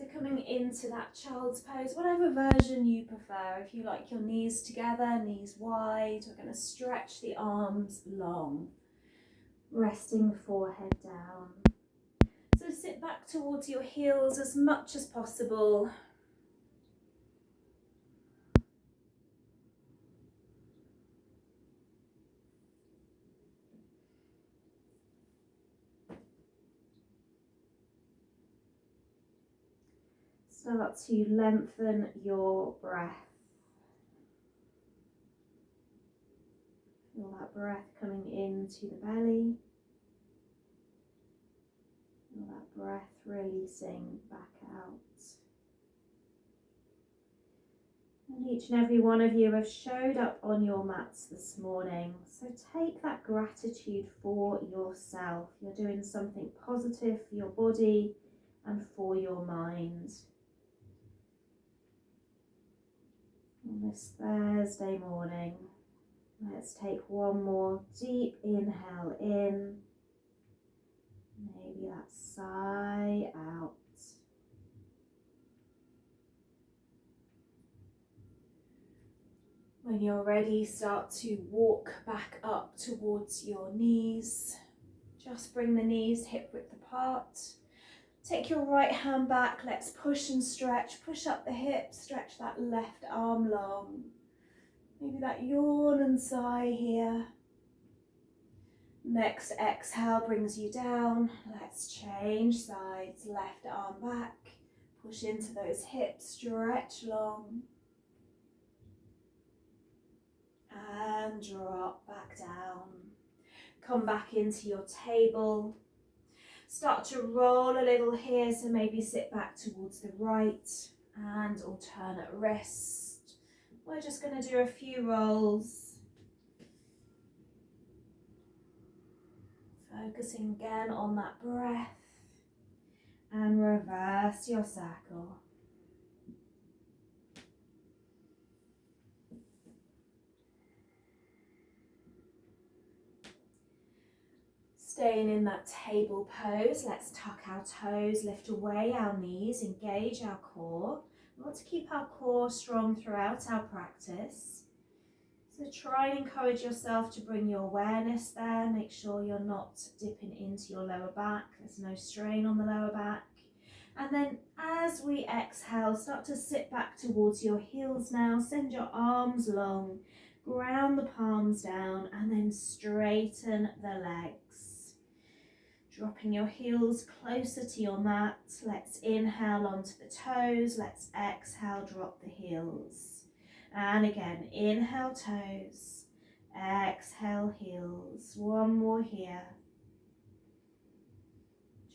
So coming into that child's pose, whatever version you prefer. If you like your knees together, knees wide, we're going to stretch the arms long, resting forehead down. So sit back towards your heels as much as possible. Start to lengthen your breath. Feel that breath coming into the belly. Feel that breath releasing back out. And each and every one of you have showed up on your mats this morning. So take that gratitude for yourself. You're doing something positive for your body and for your mind. On this Thursday morning, let's take one more deep inhale in. Maybe that sigh out. When you're ready, start to walk back up towards your knees. Just bring the knees hip width apart. Take your right hand back. Let's push and stretch. Push up the hips. Stretch that left arm long. Maybe that yawn and sigh here. Next exhale brings you down. Let's change sides. Left arm back. Push into those hips. Stretch long. And drop back down. Come back into your table. Start to roll a little here, so maybe sit back towards the right and alternate wrist. We're just going to do a few rolls. Focusing again on that breath and reverse your circle. Staying in that table pose, let's tuck our toes, lift away our knees, engage our core. We want to keep our core strong throughout our practice. So try and encourage yourself to bring your awareness there. Make sure you're not dipping into your lower back. There's no strain on the lower back. And then as we exhale, start to sit back towards your heels now. Send your arms long, ground the palms down, and then straighten the legs. Dropping your heels closer to your mat. Let's inhale onto the toes. Let's exhale, drop the heels. And again, inhale toes, exhale heels. One more here.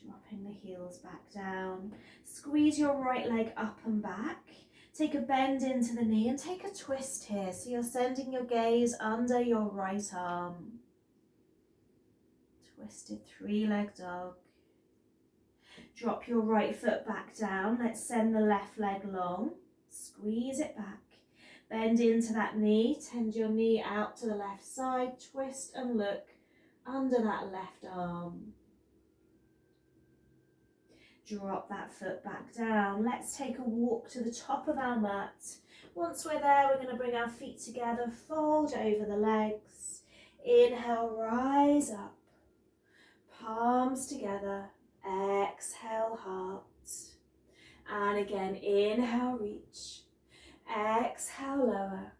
Dropping the heels back down. Squeeze your right leg up and back. Take a bend into the knee and take a twist here. So you're sending your gaze under your right arm. Twisted three-leg dog. Drop your right foot back down. Let's send the left leg long. Squeeze it back. Bend into that knee. Tend your knee out to the left side. Twist and look under that left arm. Drop that foot back down. Let's take a walk to the top of our mat. Once we're there, we're going to bring our feet together. Fold over the legs. Inhale, rise up. Palms together, exhale, heart. And again, inhale, reach. Exhale, lower.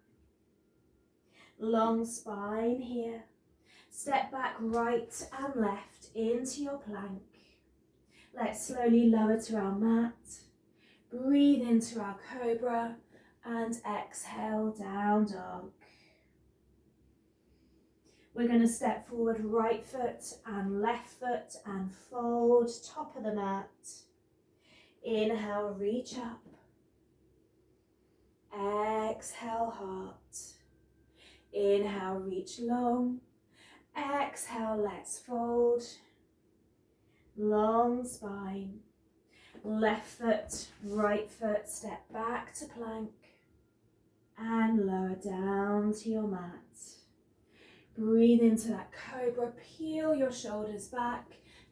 Long spine here. Step back right and left into your plank. Let's slowly lower to our mat. Breathe into our cobra and exhale, down dog. We're going to step forward, right foot and left foot and fold, top of the mat. Inhale, reach up. Exhale, heart. Inhale, reach long. Exhale, let's fold. Long spine. Left foot, right foot, step back to plank. And lower down to your mat. Breathe into that cobra, peel your shoulders back.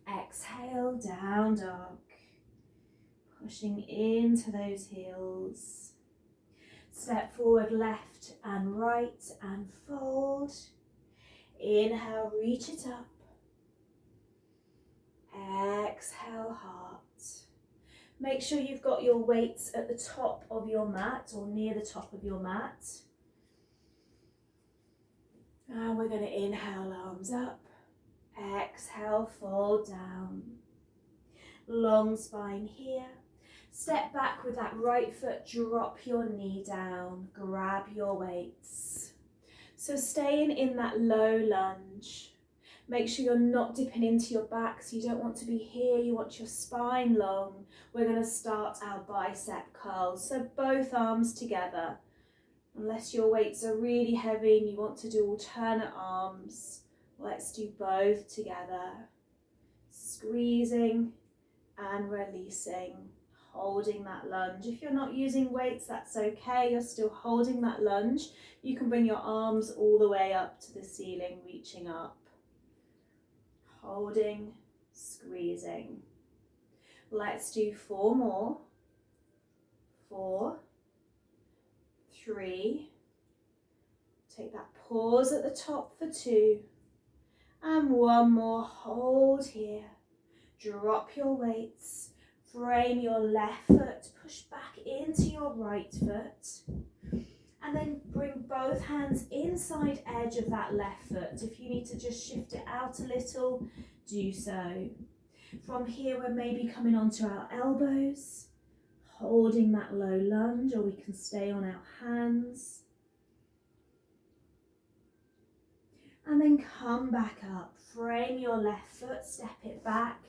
Exhale, down dog. pushing into those heels. Step forward, left and right, and fold. Inhale, reach it up. Exhale, heart. Make sure you've got your weights at the top of your mat or near the top of your mat. And we're going to inhale, arms up. Exhale, fold down. Long spine here. Step back with that right foot, drop your knee down, grab your weights. So staying in that low lunge. Make sure you're not dipping into your back, so you don't want to be here, you want your spine long. We're going to start our bicep curls, so both arms together. Unless your weights are really heavy and you want to do alternate arms, let's do both together. Squeezing and releasing, holding that lunge. If you're not using weights, that's okay. You're still holding that lunge. You can bring your arms all the way up to the ceiling, reaching up. Holding, squeezing. Let's do 4 more. 4, 3. Take that pause at the top for 2. And 1 more, hold here. Drop your weights, frame your left foot, push back into your right foot, and then bring both hands inside edge of that left foot. If you need to just shift it out a little, do so. From here, we're maybe coming onto our elbows, holding that low lunge, or we can stay on our hands. And then come back up, frame your left foot, step it back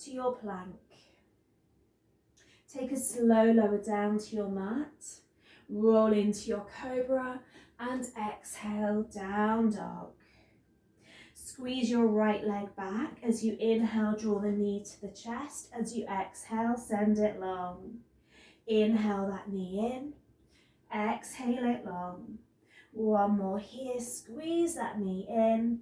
to your plank. Take a slow lower down to your mat, roll into your cobra and exhale, down dog. Squeeze your right leg back as you inhale, draw the knee to the chest. As you exhale, send it long. Inhale that knee in, exhale it long. 1 more here, squeeze that knee in,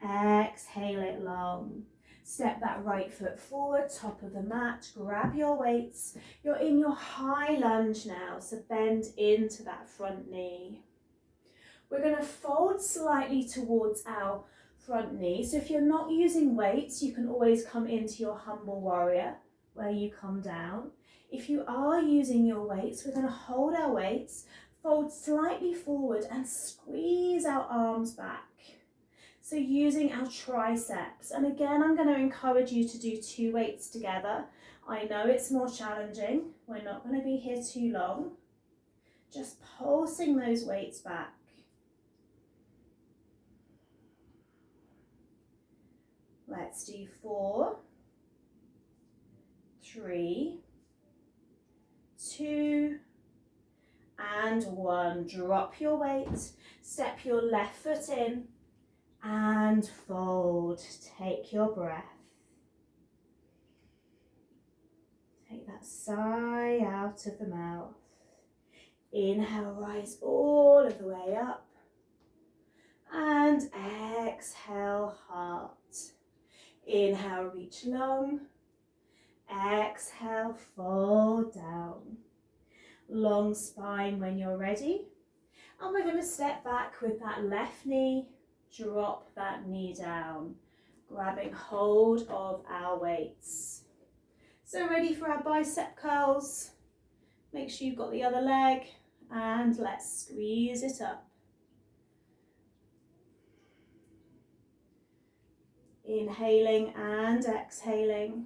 exhale it long. Step that right foot forward, top of the mat, grab your weights. You're in your high lunge now, so bend into that front knee. We're going to fold slightly towards our front knee. So if you're not using weights, you can always come into your humble warrior, where you come down. If you are using your weights, we're going to hold our weights, fold slightly forward and squeeze our arms back. So using our triceps, and again, I'm going to encourage you to do 2 weights together. I know it's more challenging. We're not going to be here too long. Just pulsing those weights back. Let's do 4, 3, 2, and 1. Drop your weight, step your left foot in, and fold. Take your breath. Take that sigh out of the mouth. Inhale, rise all of the way up. And exhale, heart. Inhale, reach long. Exhale, fold down. Long spine when you're ready. And we're going to step back with that left knee. Drop that knee down, grabbing hold of our weights. So ready for our bicep curls. Make sure you've got the other leg and let's squeeze it up. Inhaling and exhaling.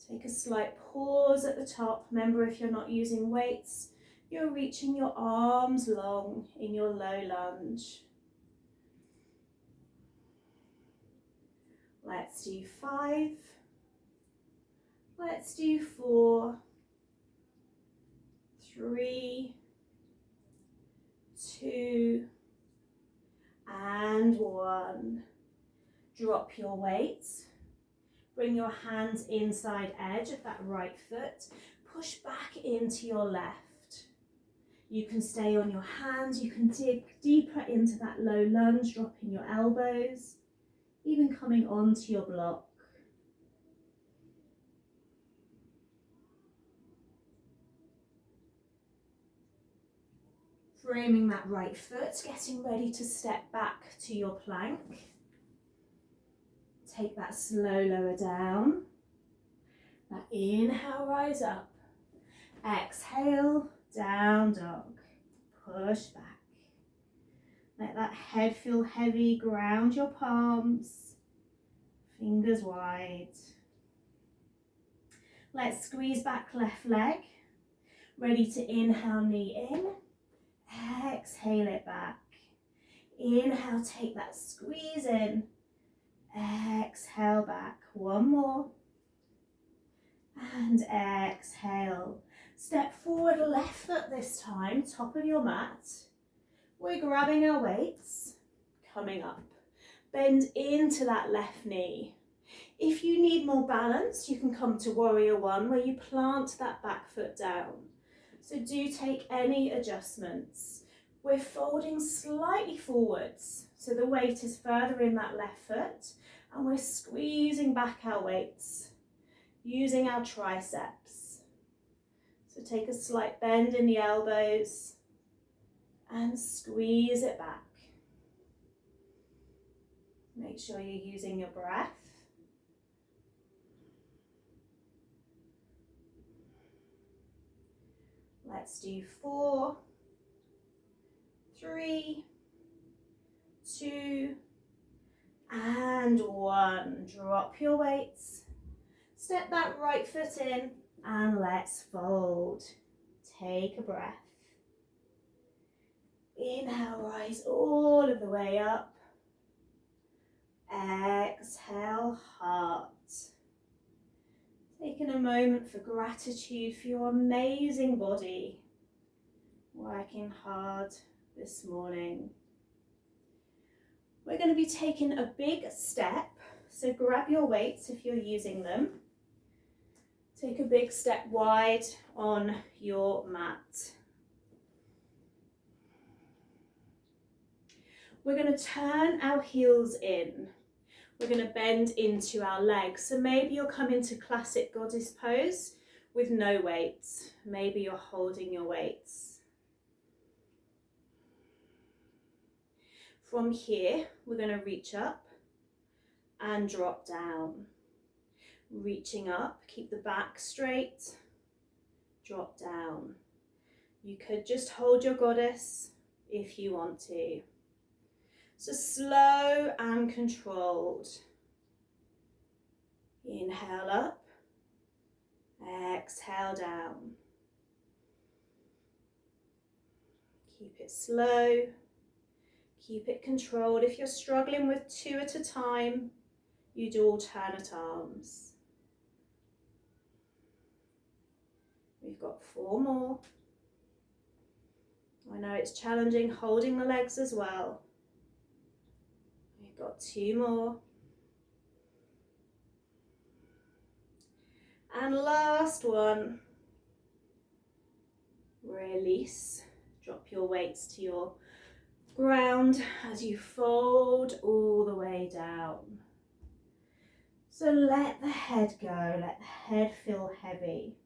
Take a slight pause at the top. Remember, if you're not using weights, you're reaching your arms long in your low lunge. Let's do 5. Let's do 4, 3, 2, and 1. Drop your weights. Bring your hands inside edge of that right foot. Push back into your left. You can stay on your hands. You can dig deeper into that low lunge, dropping your elbows, even coming onto your block. Framing that right foot, getting ready to step back to your plank. Take that slow lower down. Now inhale, rise up. Exhale, down dog. Push back. Let that head feel heavy. Ground your palms. Fingers wide. Let's squeeze back left leg. Ready to inhale, knee in. Exhale it back. Inhale, take that squeeze in. Exhale back. One more. And exhale. Step forward, left foot this time, top of your mat. We're grabbing our weights, coming up. Bend into that left knee. If you need more balance, you can come to warrior one where you plant that back foot down. So do take any adjustments. We're folding slightly forwards, so the weight is further in that left foot, and we're squeezing back our weights, using our triceps. So take a slight bend in the elbows and squeeze it back. Make sure you're using your breath. Let's do 4, 3, 2, and 1. Drop your weights. Step that right foot in and let's fold. Take a breath. Inhale, rise all of the way up. Exhale, heart. Taking a moment for gratitude for your amazing body. Working hard this morning. We're going to be taking a big step, so grab your weights if you're using them. Take a big step wide on your mat. We're going to turn our heels in. We're going to bend into our legs. So maybe you'll come into classic goddess pose with no weights. Maybe you're holding your weights. From here, we're going to reach up and drop down. Reaching up, keep the back straight, drop down. You could just hold your goddess if you want to. So slow and controlled. Inhale up, exhale down. Keep it slow, keep it controlled. If you're struggling with 2 at a time, you do alternate arms. We've got 4 more. I know it's challenging holding the legs as well. We've got 2 more. And last one. Release. Drop your weights to your ground as you fold all the way down. So let the head go, let the head feel heavy.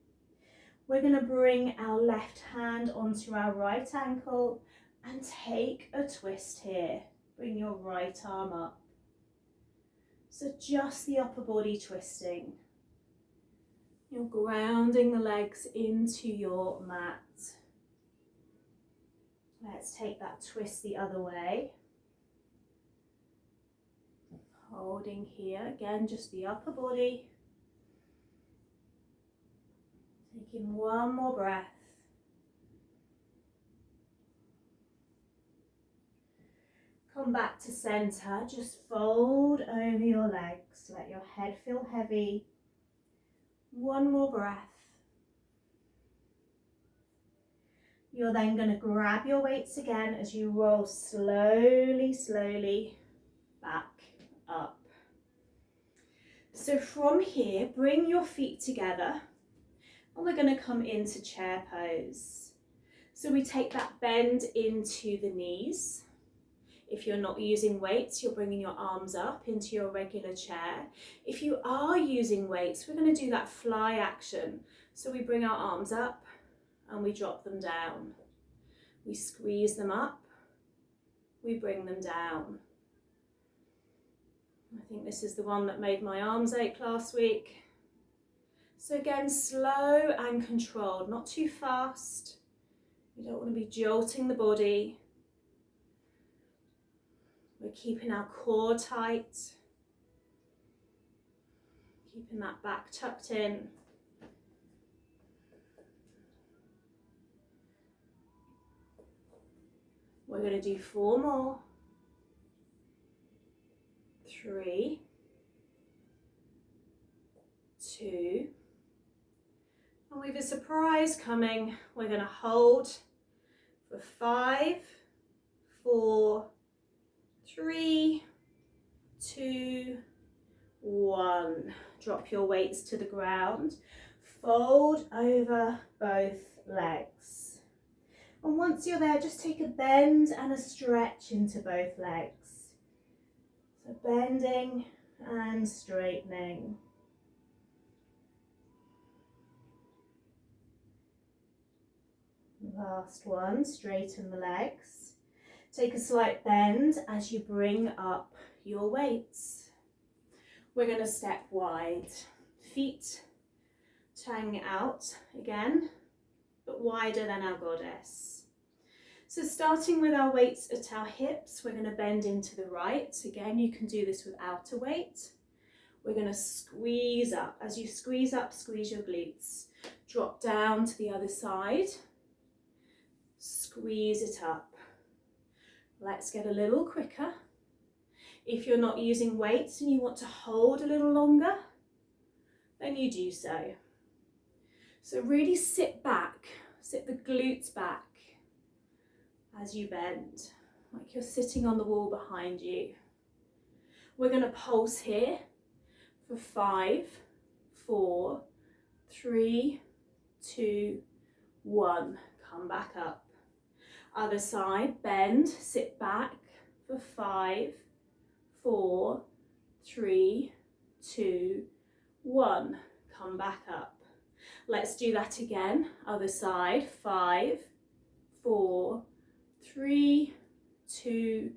We're going to bring our left hand onto our right ankle and take a twist here. Bring your right arm up. So just the upper body twisting. You're grounding the legs into your mat. Let's take that twist the other way. Holding here, again, just the upper body. Taking one more breath. Come back to center, just fold over your legs. Let your head feel heavy. One more breath. You're then going to grab your weights again as you roll slowly, slowly back up. So from here, bring your feet together and we're going to come into chair pose. So we take that bend into the knees. If you're not using weights, you're bringing your arms up into your regular chair. If you are using weights, we're going to do that fly action. So we bring our arms up and we drop them down. We squeeze them up, we bring them down. I think this is the one that made my arms ache last week. So again, slow and controlled, not too fast. You don't want to be jolting the body. We're keeping our core tight, keeping that back tucked in. We're going to do 4 more. 3, 2, and we've a surprise coming. We're going to hold for 5, 4, 3, 2, 1. Drop your weights to the ground. Fold over both legs. And once you're there, just take a bend and a stretch into both legs. So bending and straightening. Last one, straighten the legs. Take a slight bend as you bring up your weights. We're going to step wide. Feet tongue out again, but wider than our goddess. So starting with our weights at our hips, we're going to bend into the right. Again, you can do this without a weight. We're going to squeeze up. As you squeeze up, squeeze your glutes. Drop down to the other side. Squeeze it up. Let's get a little quicker. If you're not using weights and you want to hold a little longer, then you do so. So really sit back, sit the glutes back as you bend, like you're sitting on the wall behind you. We're going to pulse here for 5, 4, 3, 2, 1. Come back up. Other side, bend, sit back for 5, 4, 3, 2, 1. Come back up. Let's do that again. Other side, 5, 4, 3, 2,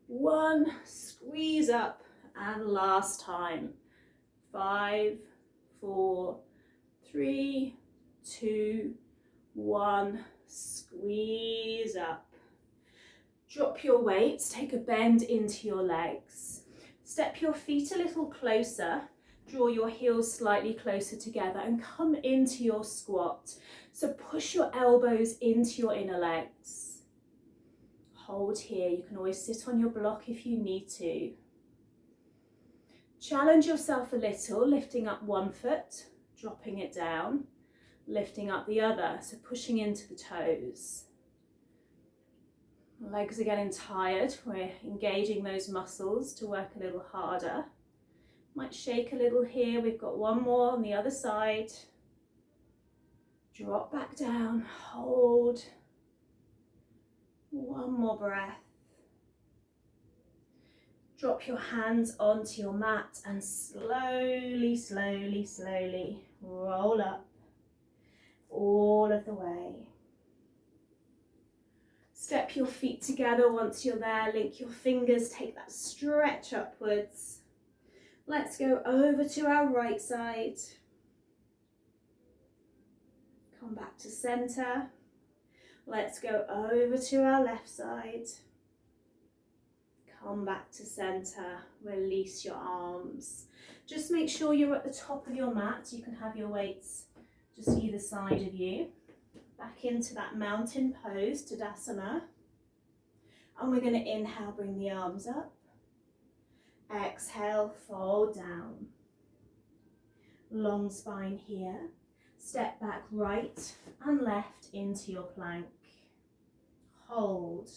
1. Squeeze up. And last time. 5, 4, 3, 2, 1. Squeeze up. Drop your weights, take a bend into your legs. Step your feet a little closer, draw your heels slightly closer together and come into your squat. So push your elbows into your inner legs. Hold here, you can always sit on your block if you need to. Challenge yourself a little, lifting up one foot, dropping it down, lifting up the other, so pushing into the toes. Legs are getting tired, we're engaging those muscles to work a little harder. Might shake a little here, we've got one more on the other side. Drop back down, hold. One more breath. Drop your hands onto your mat and slowly, slowly, slowly roll up all of the way. Step your feet together once you're there, link your fingers, take that stretch upwards. Let's go over to our right side. Come back to center. Let's go over to our left side. Come back to center, release your arms. Just make sure you're at the top of your mat. You can have your weights just either side of you. Back into that mountain pose, Tadasana. And we're going to inhale, bring the arms up. Exhale, fold down. Long spine here. Step back right and left into your plank. Hold.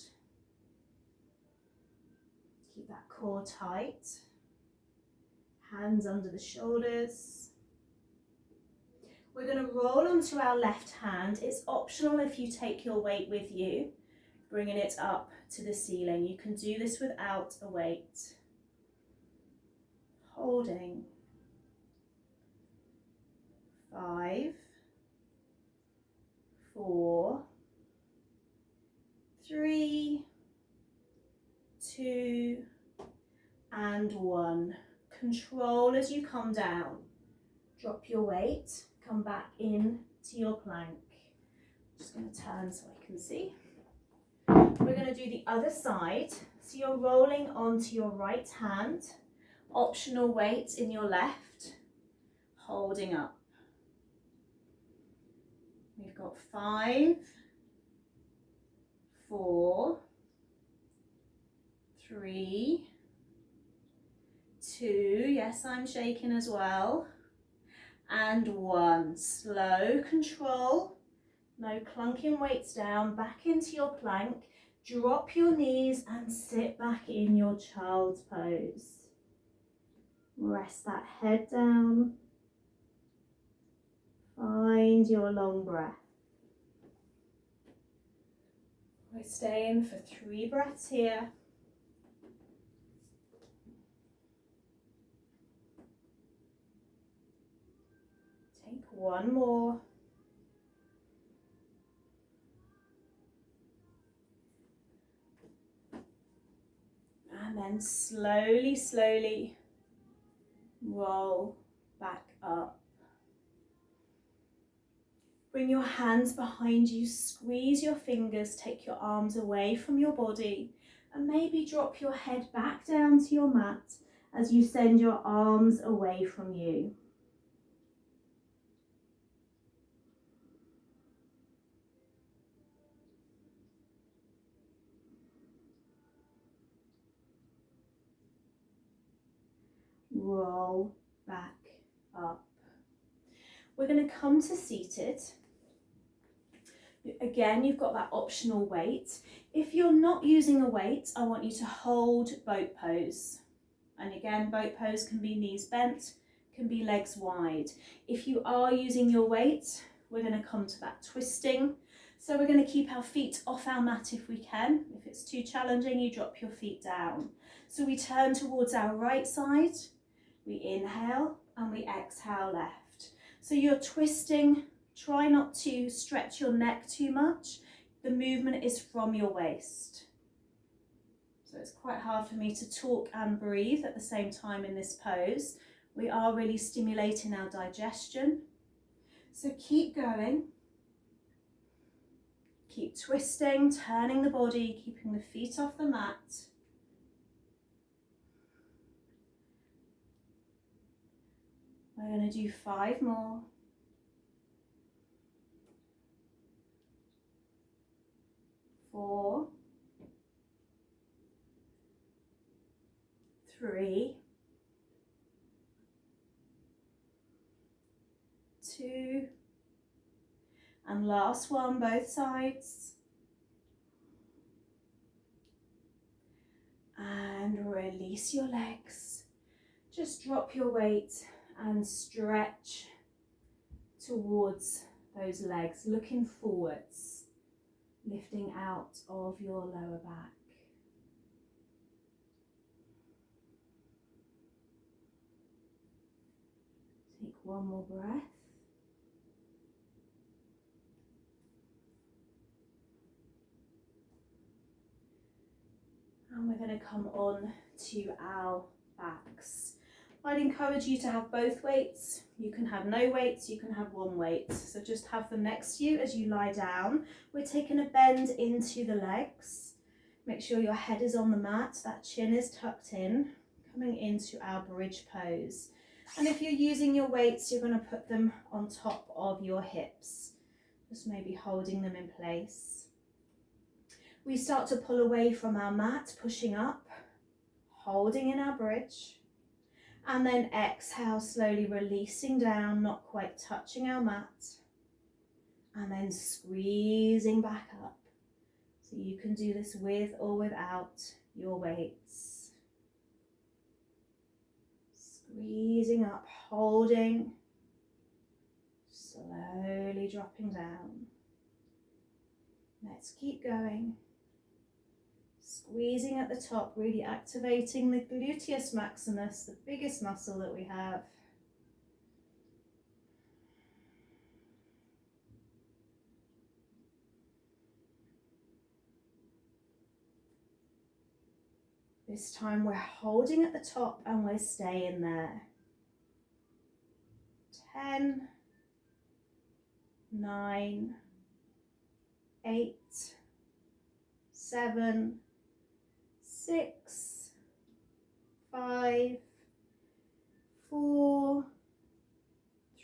Keep that core tight. Hands under the shoulders. We're going to roll onto our left hand. It's optional if you take your weight with you, bringing it up to the ceiling. You can do this without a weight. Holding. 5, 4, Control as you come down. Drop your weight, come back in to your plank. Just going to turn so I can see. We're going to do the other side. So you're rolling onto your right hand, optional weight in your left, holding up. We've got 5, 4, 3, 2, yes, I'm shaking as well, and 1. Slow control, no clunking weights down, back into your plank, drop your knees and sit back in your child's pose. Rest that head down, find your long breath. We're staying for 3 breaths here. Take 1 more. And then slowly, slowly roll back up. Bring your hands behind you, squeeze your fingers, take your arms away from your body, and maybe drop your head back down to your mat as you send your arms away from you. Roll back up. We're going to come to seated. Again, you've got that optional weight. If you're not using a weight, I want you to hold boat pose. And again, boat pose can be knees bent, can be legs wide. If you are using your weight, we're going to come to that twisting. So we're going to keep our feet off our mat if we can. If it's too challenging, you drop your feet down. So we turn towards our right side, we inhale and we exhale left. So you're twisting. Try not to stretch your neck too much. The movement is from your waist. So it's quite hard for me to talk and breathe at the same time in this pose. We are really stimulating our digestion. So keep going. Keep twisting, turning the body, keeping the feet off the mat. We're going to do 5 more. 4, 3, 2, and last one, both sides. And release your legs. Just drop your weight and stretch towards those legs, looking forwards, lifting out of your lower back. Take 1 more breath. And we're going to come on to our backs. I'd encourage you to have both weights. You can have no weights, you can have 1 weight. So just have them next to you as you lie down. We're taking a bend into the legs. Make sure your head is on the mat, that chin is tucked in, coming into our bridge pose. And if you're using your weights, you're going to put them on top of your hips, just maybe holding them in place. We start to pull away from our mat, pushing up, holding in our bridge, and then exhale, slowly releasing down, not quite touching our mat, and then squeezing back up. So you can do this with or without your weights. Squeezing up, holding, slowly dropping down. Let's keep going. Squeezing at the top, really activating the gluteus maximus, the biggest muscle that we have. This time we're holding at the top and we're staying there. 10, 9, 8, 7, 6, 5, 4,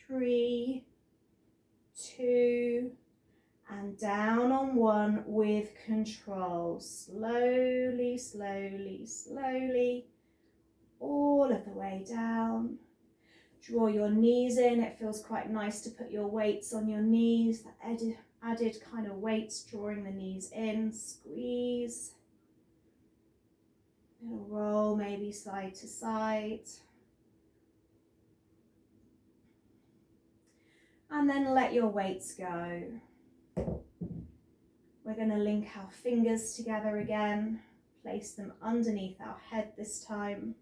3, 2, and down on 1 with control. Slowly, slowly, slowly, all of the way down. Draw your knees in. It feels quite nice to put your weights on your knees, the added kind of weights, drawing the knees in. Squeeze. Little roll, maybe side to side. And then let your weights go. We're going to link our fingers together again. Place them underneath our head this time.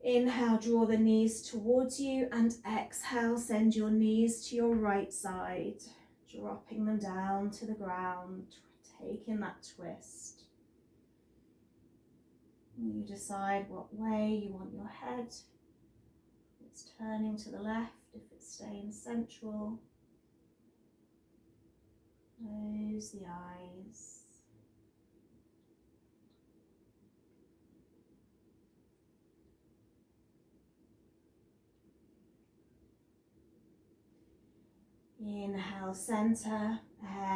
Inhale, draw the knees towards you, and exhale, send your knees to your right side, dropping them down to the ground, taking that twist. You decide what way you want your head. If it's turning to the left, if it's staying central. Close the eyes. Inhale, center.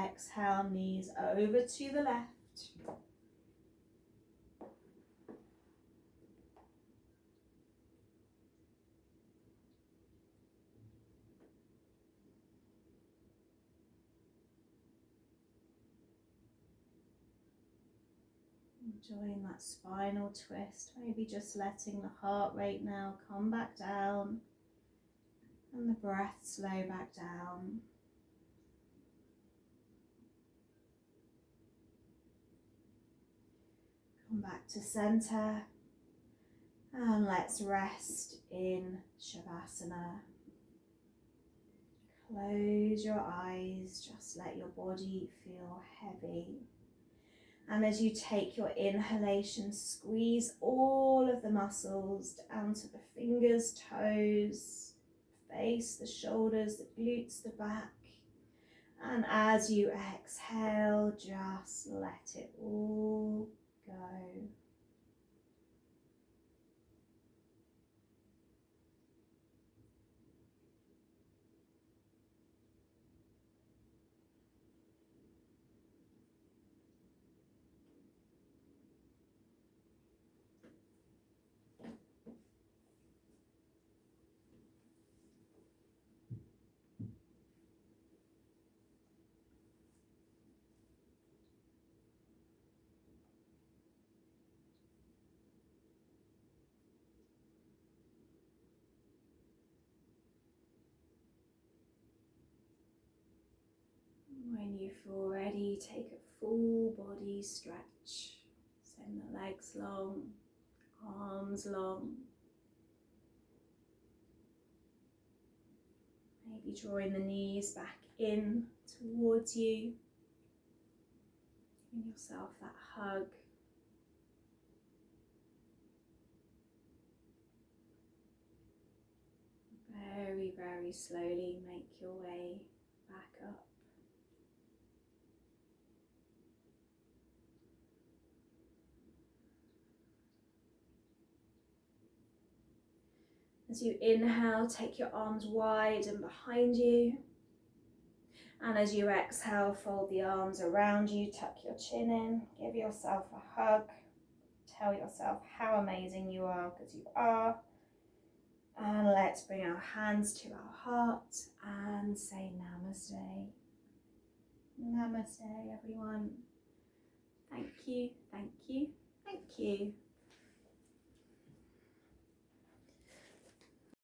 Exhale, knees over to the left. Enjoying that spinal twist, maybe just letting the heart rate now come back down and the breath slow back down. Come back to center and let's rest in Shavasana. Close your eyes, just let your body feel heavy. And as you take your inhalation, squeeze all of the muscles down to the fingers, toes, face, the shoulders, the glutes, the back. And as you exhale, just let it all go. When you feel ready, take a full body stretch. Send the legs long, arms long. Maybe drawing the knees back in towards you. Giving yourself that hug. Very, very slowly make your way back up. As you inhale, take your arms wide and behind you. And as you exhale, fold the arms around you, tuck your chin in, give yourself a hug. Tell yourself how amazing you are, because you are. And let's bring our hands to our heart and say Namaste. Namaste, everyone. Thank you, thank you, thank you.